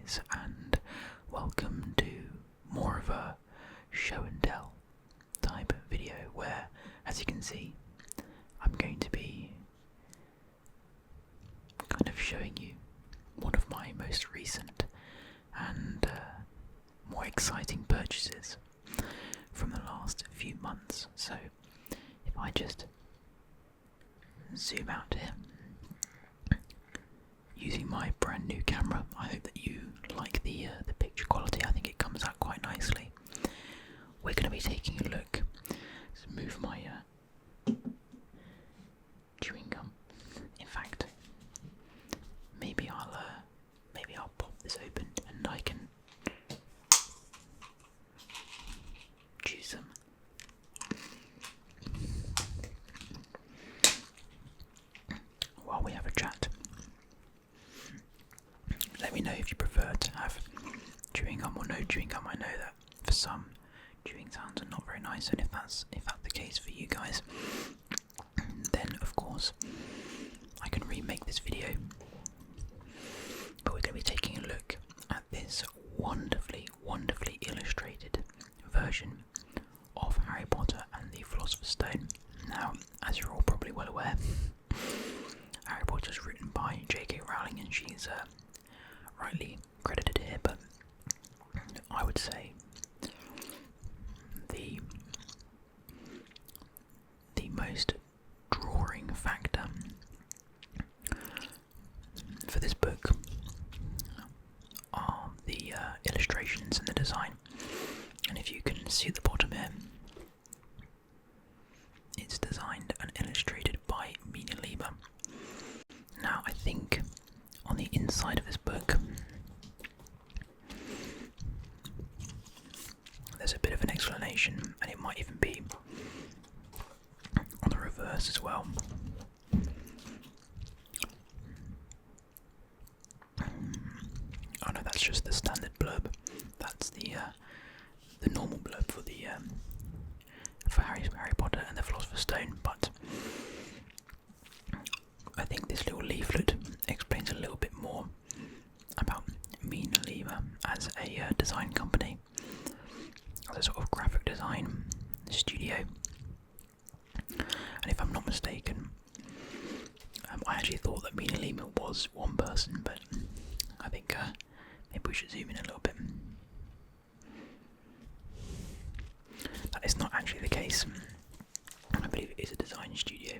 guys, and welcome to more of a show and tell type of video where, as you can see, I'm going to be kind of showing you one of my most recent and more exciting purchases from the last few months. So if I just zoom out here using my brand new camera, I hope that you like the picture quality. I think it comes out quite nicely. We're going to be taking a look. Let's move my chewing gum. In fact, maybe I'll pop this open and I can chew some. While we have a chat, let me know if you prefer to have chewing gum or no chewing gum. I know that for some, chewing sounds are not very nice, and if that's the case for you guys, then of course I can remake this video. But we're going to be taking a look at this wonderfully illustrated version of Harry Potter and the Philosopher's Stone. Now, as you're all probably well aware, Harry Potter is written by J.K. Rowling, and she's rightly credited here, but I would say the most drawing factor for this book are the illustrations and the design. And if you can see at the bottom here, it's designed and illustrated by MinaLima. Now, I think on the inside of this book there's a bit of an explanation, and it might even be on the reverse as well. Oh no, that's just the standard blurb. That's the normal blurb for the for Harry Potter and the Philosopher's Stone. But I think this little leaflet explains a little bit more about MinaLima as a design company, as a sort of graphic design studio. And if I'm not mistaken, I actually thought that MinaLima was one person, but I think maybe we should zoom in a little bit. That is not actually the case. I believe it is a design studio,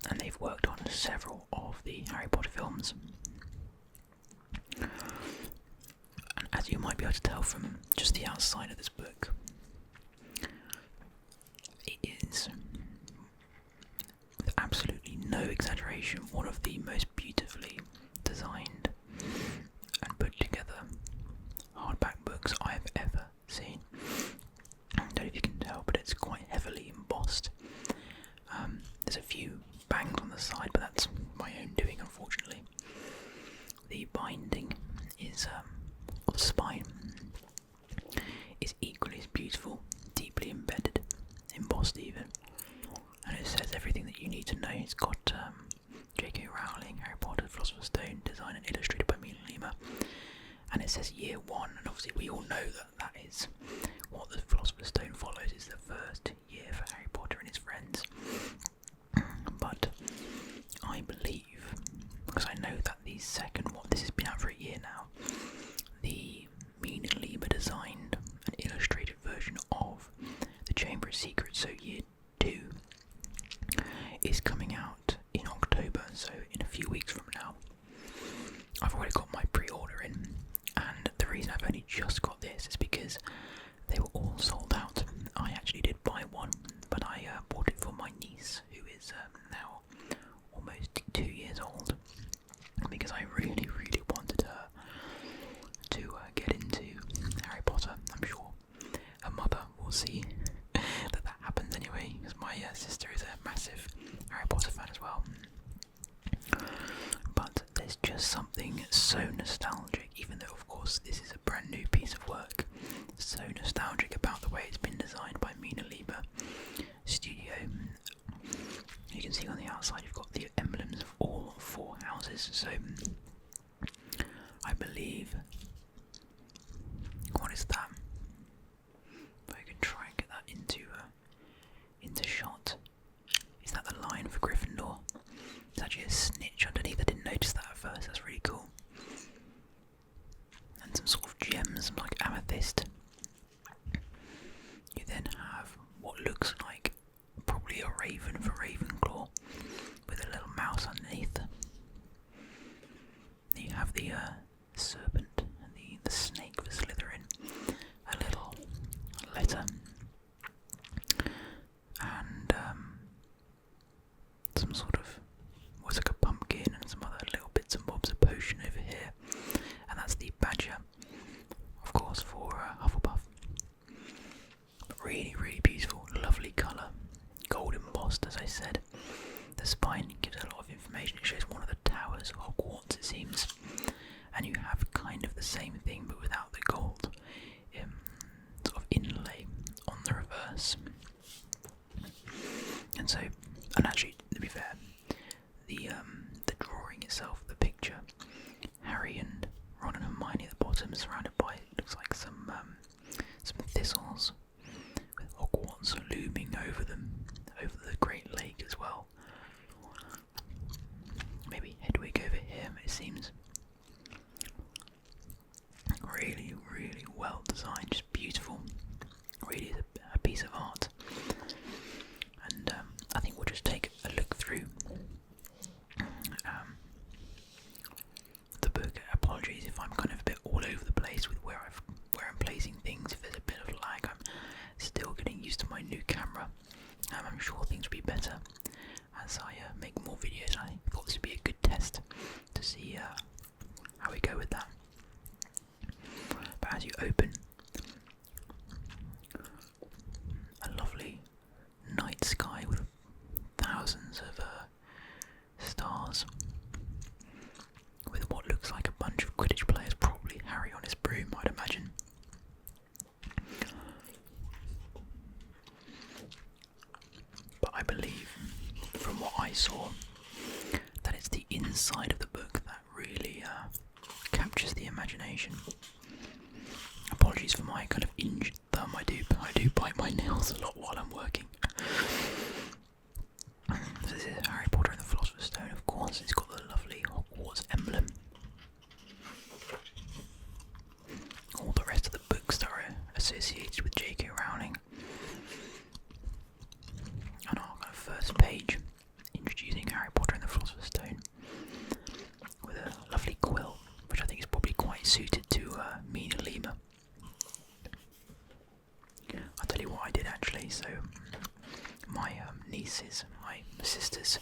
and they've worked on several of the Harry Potter films. And as you might be able to tell from just the outside of this book, it is, with absolutely no exaggeration, one of the most beautifully designed and put together hardback books I've ever seen. I don't know if you can tell, but it's quite heavily embossed. There's a few bangs on the side, but that's my own doing, unfortunately. The binding is, or the spine, is equally as beautiful, deeply embedded, embossed even, and it says everything that you need to know. It's got J.K. Rowling, Harry Potter, Philosopher's Stone, designed and illustrated by MinaLima, and it says year one, and obviously we all know that is what the Philosopher's Stone follows, is the first year for Harry Potter and his friends. But I believe, because I know that the second one, this has been out for a year now, the MinaLima designed and illustrated version of the Chamber of Secrets, so year 2, is coming out in October, so in a few weeks from now. I've already got my pre-order in, and the reason I've only just got this is because they were all sold out. I actually did buy one, but I bought it for my niece, who is now almost 2 years old, because I really wanted her to get into Harry Potter. I'm sure her mother will see that happens anyway, because my sister is a massive Harry Potter fan as well. But there's just something so nostalgic, even though of course this is a brand new piece of work, so nostalgic about the way it's been designed by MinaLima Studio. You can see on the outside you've got the emblems of all 4 houses, so I believe. What is that? If I can try and get that into shot. Is that the line for Gryffindor? It's actually a snitch underneath. I didn't notice that at first. That's really cool. And some sort of gems, like amethyst. You then have what looks like probably a raven for Ravenclaw, with a little mouse underneath. Then you have the serpent and the snake for Slytherin. A little letter. And some sort of, what's like a pumpkin and some other little bits and bobs, a potion over here. And that's the badger, of course, for Hufflepuff. Really, really beautiful, lovely colour. Gold embossed, as I said. The spine gives a lot of information. It shows one of the towers of Hogwarts, it seems. And you have kind of the same thing, but without the gold sort of inlay on the reverse. And so, and actually, to be fair, the drawing itself, the picture, Harry and Ron and Hermione at the bottom, surrounded by, it looks like some thistles, with Hogwarts looming over them, over the Great Lake as well. Maybe Hedwig over here, it seems. Really, really well designed, just beautiful. Really is a piece of art. And I think we'll just take a look through the book. Apologies if I'm kind of a bit all over the place with where I'm placing things. If there's a bit of lag, I'm still getting used to my new camera. I'm sure things will be better as I make more videos. I thought this would be a good test to see how we go with that. But as you open, a lovely night sky with thousands of stars, with what looks like a bunch of Quidditch players, probably Harry on his broom, I'd imagine. But I believe, from what I saw, that it's the inside of the book that really captures the imagination. Apologies for my kind of injured thumb. I do bite my nails a lot while I'm working. So this is Harry Potter and the Philosopher's Stone, of course. It's got the lovely Hogwarts emblem. All the rest of the books that are associated with J.K. Rowling. On our kind of first page, introducing Harry Potter and the Philosopher's Stone, with a lovely quill, which I think is probably quite suited to MinaLima. I'll tell you what I did actually. So my niece's, my sister's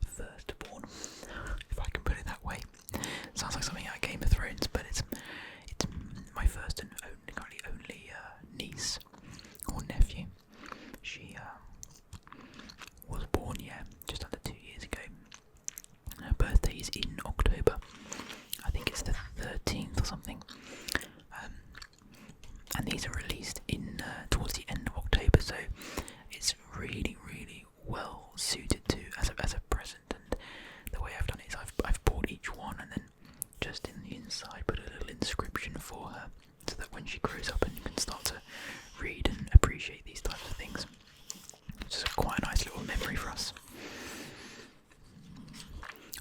firstborn, if I can put it that way. Sounds like something out of Game of Thrones, but it's my first and currently only niece or nephew. She was born just under 2 years ago. Her birthday is in October. I think it's the 13th or something. And these are released in towards the end of October, so it's really, really well suited to as a present. And the way I've done it is I've bought each one and then just in the inside put a little inscription for her, so that when she grows up and can start to read and appreciate these types of things, it's just quite a nice little memory for us.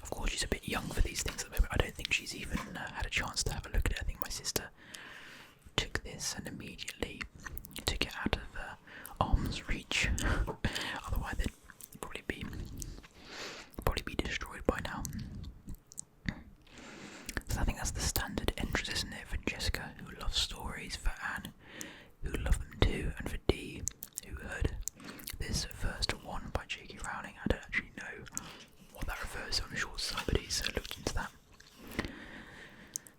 Of course, she's a bit young for these things at the moment. I don't think she's even had a chance to have a look at it. I think my sister took this and immediately took it out of arm's reach. Otherwise they'd probably be destroyed by now. So I think that's the standard entrance, isn't it, for Jessica, who loves stories, for Anne, who loved them too, and for Dee, who heard this first one by J.K. Rowling. I don't actually know what that refers to. I'm sure somebody's looked into that.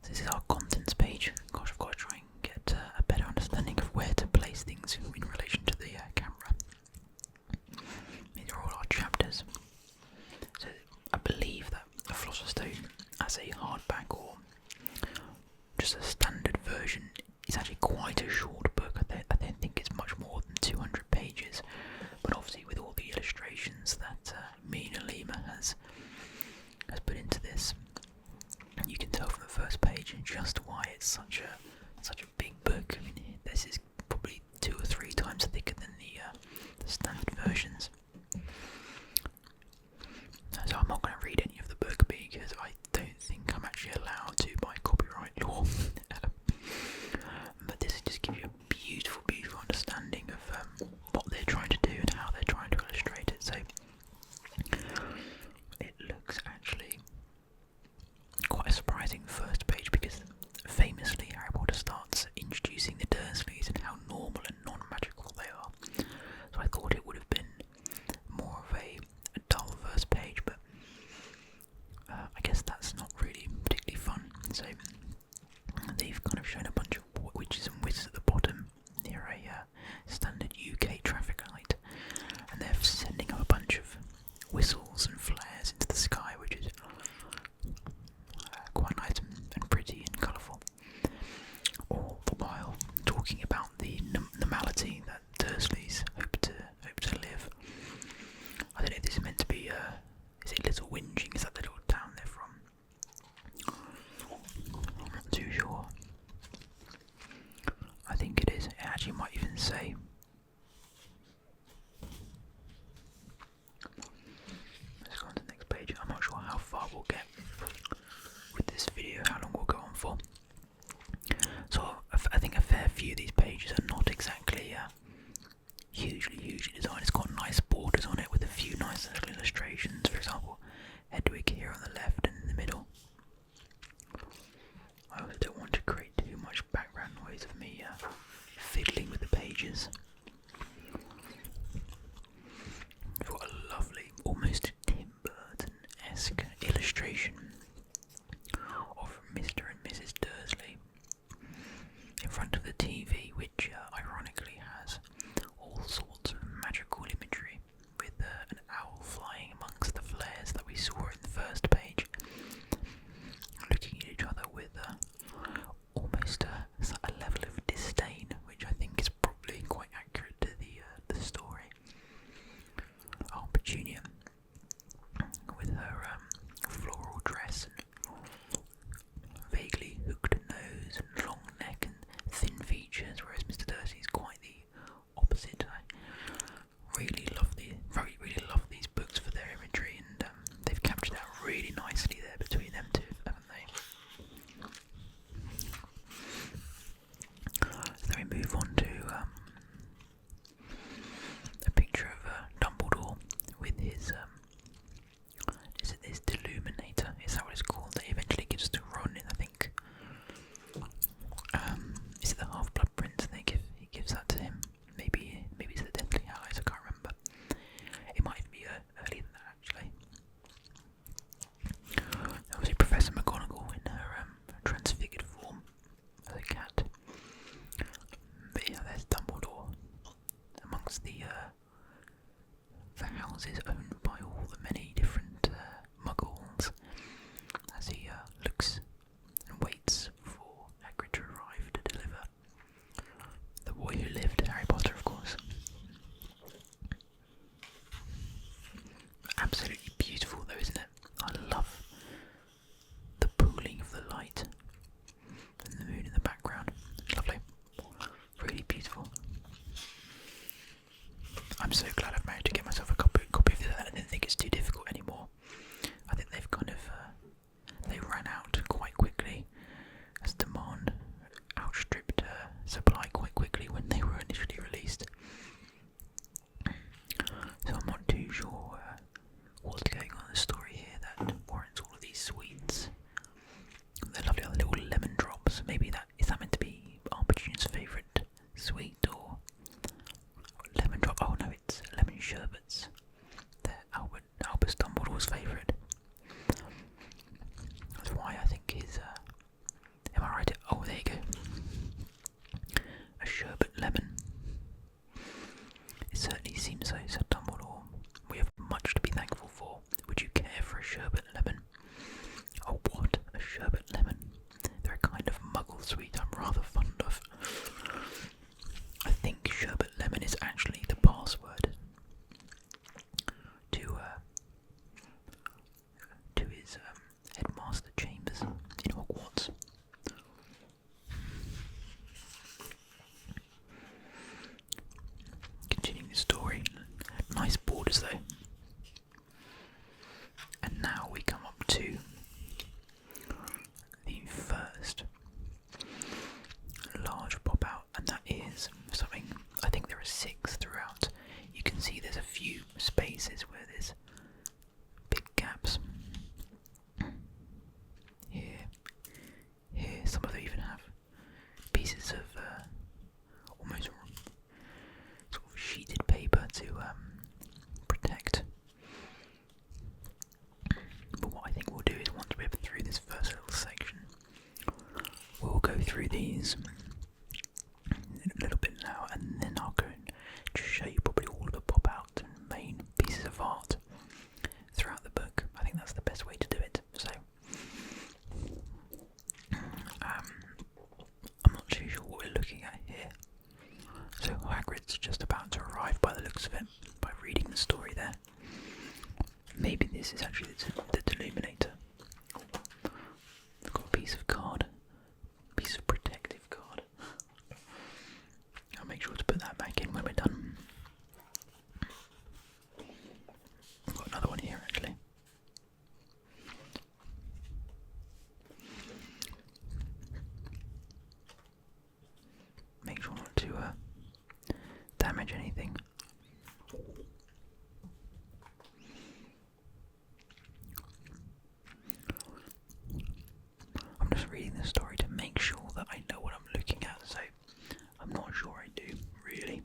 So this is our contents page. Gosh, I've got to try and get a better understanding of where to place things in relation to the camera. These are all our chapters. So I believe that the Philosopher's Stone, as a hardback or just a standard version, is actually quite a short book. I don't think it's much more than 200 pages. But obviously, with all the illustrations that MinaLima has put into this, you can tell from the first page just why it's such a big book. I mean, this is probably 2 or 3 times thicker than the standard versions. So I'm not going to read any of the book because I don't think I'm actually allowed to by copyright law. But this just gives you a beautiful, beautiful understanding of what they're trying to do and how they're trying to illustrate it. So it looks actually quite a surprising first page because famously Harry Potter starts introducing the Dursleys and how normal and non-magical they are. So I thought it would have been more of a dull first page, but I guess that's not really particularly fun. So they've kind of shown a bunch of witches and wizards at the bottom near a standard UK traffic light, and they're sending up a bunch of whistles and flares into the sky, which is quite nice and pretty and colourful. All the while talking about the normality that Dursleys hope to live. I don't know if this is meant to be is it Little Whinging? Is that the little town they're from? I'm not too sure. through these a little bit now, and then I'll go and just show you probably all of the pop-out and main pieces of art throughout the book. I think that's the best way to do it. So, I'm not too sure what we're looking at here. So Hagrid's just about to arrive by the looks of it, by reading the story there. Maybe this is actually the Deluminator. We've got a piece of card, piece of protective card. I'll make sure to put that back in when we're done. I've got another one here actually. Make sure not to damage anything. I'm just reading the story to make sure that I know what I'm looking at, so I'm not sure I do, really.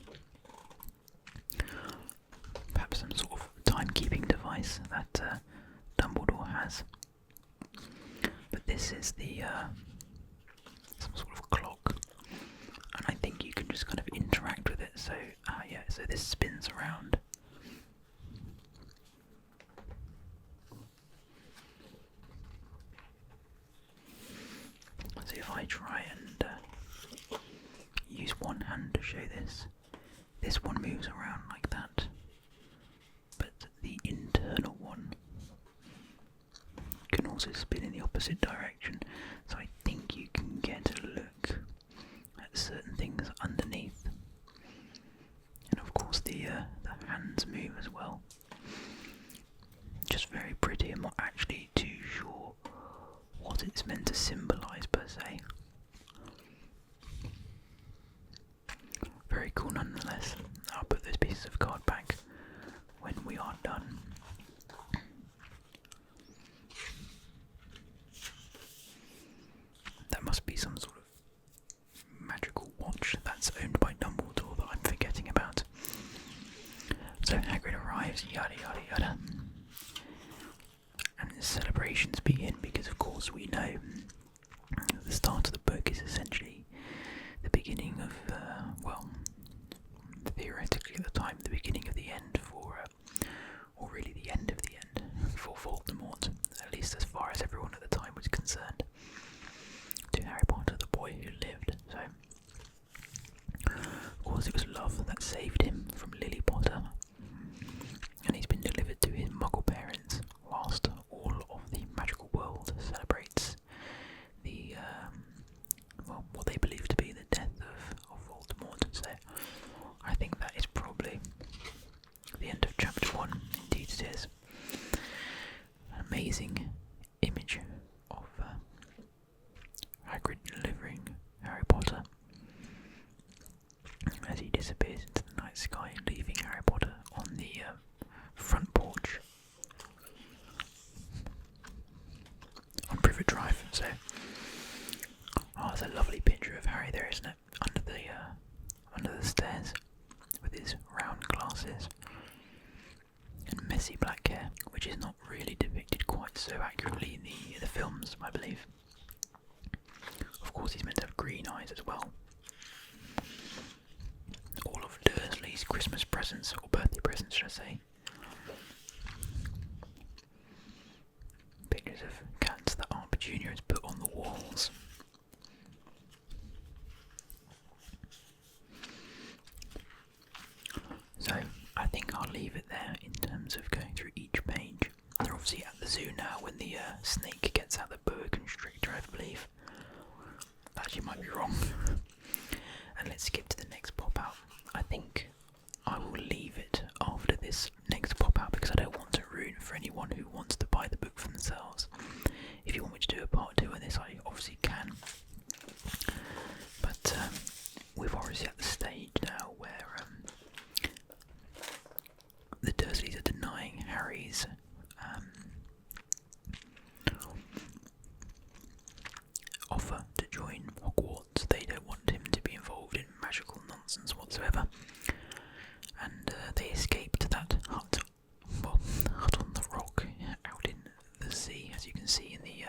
Perhaps some sort of timekeeping device that Dumbledore has. But this is the some sort of clock, and I think you can just kind of interact with it. So yeah, so this spins around. So if I try and use one hand to show this one moves around like that, but the internal one can also spin in the opposite direction. So I think you can get a look at certain things underneath, and of course the hands move as well. Just very pretty. I'm not actually too sure what it's meant to symbolise per se. Very cool nonetheless. I'll put those pieces of card back when we are done. That must be some sort of magical watch that's owned by Dumbledore that I'm forgetting about. So Hagrid arrives, yada yada yada. And the celebrations begin because of course we know the start of the book is essentially the beginning of, well, theoretically at the time, the beginning of the end for, or really the end of the end for Voldemort, at least as far as everyone at the time was concerned, to Harry Potter, the boy who lived. So, of course it was love that saved him from Lily Potter, and he's been delivered to his Muggle parents whilst all of the magical world celebrates the, well, what they believe to be the death of Voldemort. So I think that is probably the end of chapter 1. Indeed it is. An amazing image of Hagrid delivering Harry Potter as he disappears into the night sky, leaving Harry Potter on the front porch on Privet Drive. So, oh, it's a lovely picture of Harry there, isn't it? Under the stairs with his round glasses and messy black hair, which is not really depicted quite so accurately in the films, I believe. Of course, he's meant to have green eyes as well. All of Dursley's Christmas presents, or birthday presents, should I say. Pictures of cats that Aunt Petunia has put on the walls. So, I think I'll leave it there in terms of going through each page. They're obviously at the zoo now when the snake gets out the boa constrictor, I believe. Actually, might be wrong. And let's skip to the next pop-out. I think I will leave it after this next pop-out because I don't want to ruin it for anyone who wants to buy the book for themselves. If you want me to do a part 2 of this, I obviously can. But we're obviously at the stage now where the Dursleys are denying Harry's offer to join Hogwarts. They don't want him to be involved in magical nonsense whatsoever. And they escape to that hut, well, hut on the rock out in the sea, as you can see in the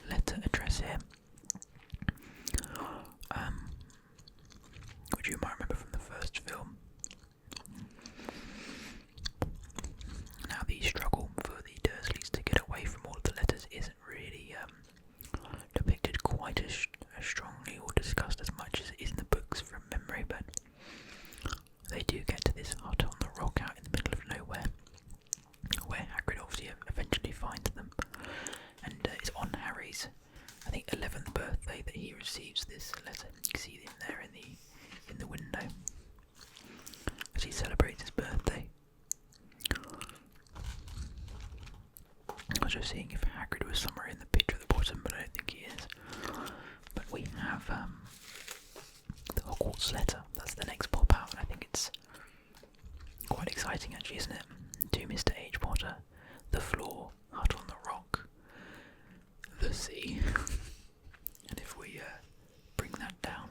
letter address here. quite as strongly or discussed as much as it is in the books from memory, but they do get to this hut on the rock out in the middle of nowhere, where Hagrid obviously eventually finds them, and it's on Harry's, I think, 11th birthday that he receives this letter. You can see him there in the window as he celebrates his birthday. I was just seeing if Hagrid was somewhere in the picture at the bottom, but I don't think he is. But we have the Hogwarts letter. That's the next pop out, and I think it's quite exciting actually, isn't it? To Mr. H. Potter, the floor, hut on the rock, the sea. And if we bring that down,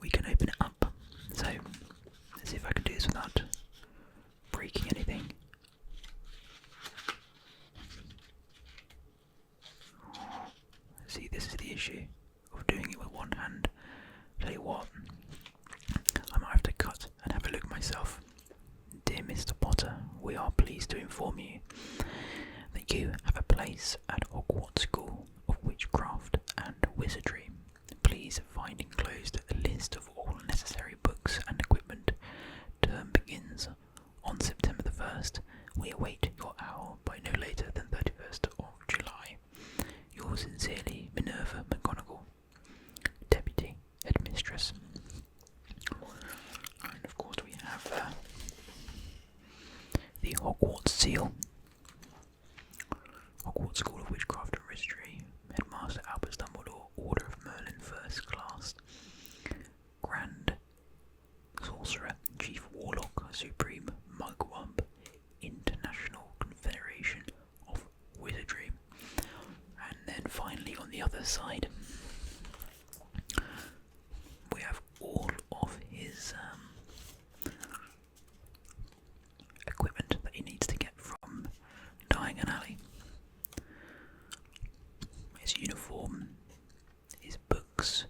we can open it up. So, let's see if I can do this without breaking anything. See, this is the issue of doing it with one hand. Tell you what, I might have to cut and have a look myself. Dear Mr. Potter, we are pleased to inform you that you have a place at Hogwarts School of Witchcraft and Wizardry. Please find enclosed a list of all necessary books and equipment. Term begins on September the 1st. We await your owl by no later than 31st of July. Yours sincerely, Minerva McGonagall, Deputy Headmistress. And of course we have the Hogwarts seal. Hogwarts School of Witchcraft and Wizardry, Headmaster Albus Dumbledore, Order of Merlin First Class, Grand Sorcerer, Chief Warlock, Supreme Mugwump, International Confederation of Wizardry. And then finally on the other side, we have all of his equipment that he needs to get from Diagon Alley. His uniform, his books,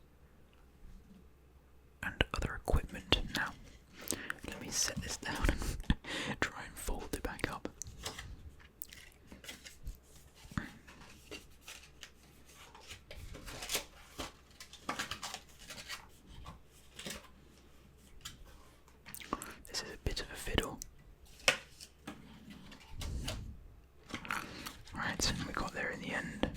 and other equipment. Now, let me set this down and try and fold it back up. This is a bit of a fiddle. Right, we got there in the end.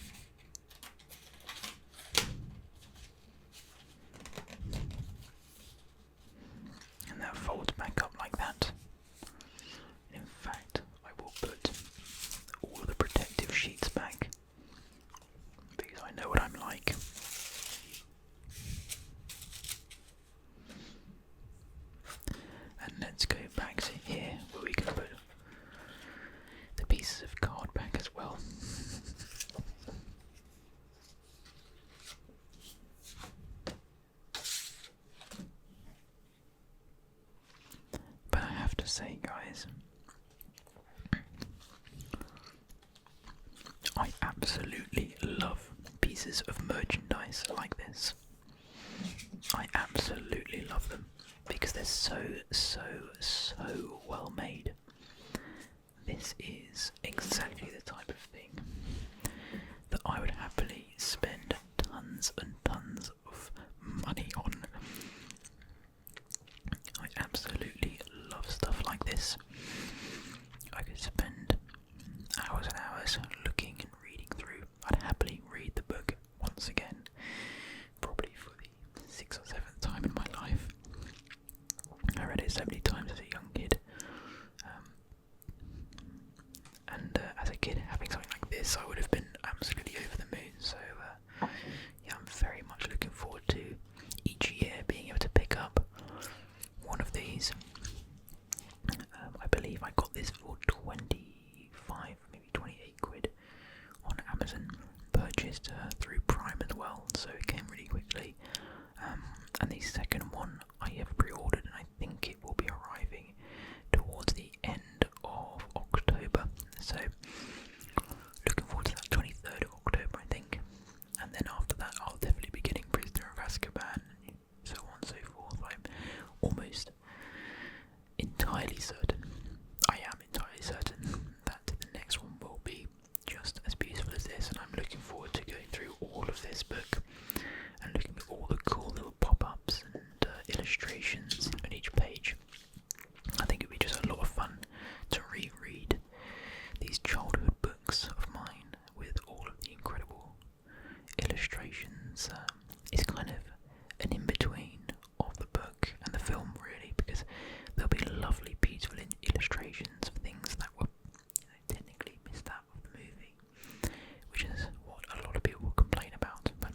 And that folds back up like that. In fact, I will put all of the protective sheets back, because I know what I'm like. And let's go back to here, where we can put the pieces of card back as well. But I have to say, guys, I absolutely love pieces of merchandise like this. I absolutely love them because they're so well made. This is exactly the type of thing that I would happily spend tons and tons of money on. I absolutely love stuff like this. I could spend hours and hours looking and reading through. I'd happily read the book once again, probably for the 6th or 7th time in my life. I read it so many times as a young kid. And as a kid, having this book and looking at all the cool little pop-ups and illustrations on each page. I think it'd be just a lot of fun to reread these childhood books of mine with all of the incredible illustrations. It's kind of an in-between of the book and the film, really, because there'll be lovely, beautiful illustrations of things that were technically missed out of the movie, which is what a lot of people complain about. But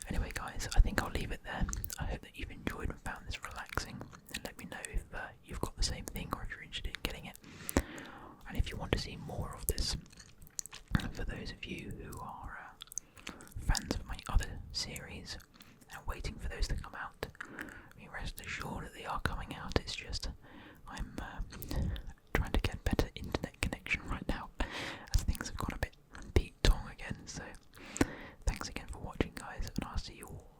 anyway, guys, I think I'll leave it there. I hope that you've enjoyed and found this relaxing, and let me know if you've got the same thing or if you're interested in getting it. And if you want to see more of this, for those of you who are fans of my other series and waiting for those to come out, I mean, rest assured that they are coming out. It's just I'm trying to get better internet connection right now, as things have gone a bit Pete Tong again. So thanks again for watching, guys, and I'll see you all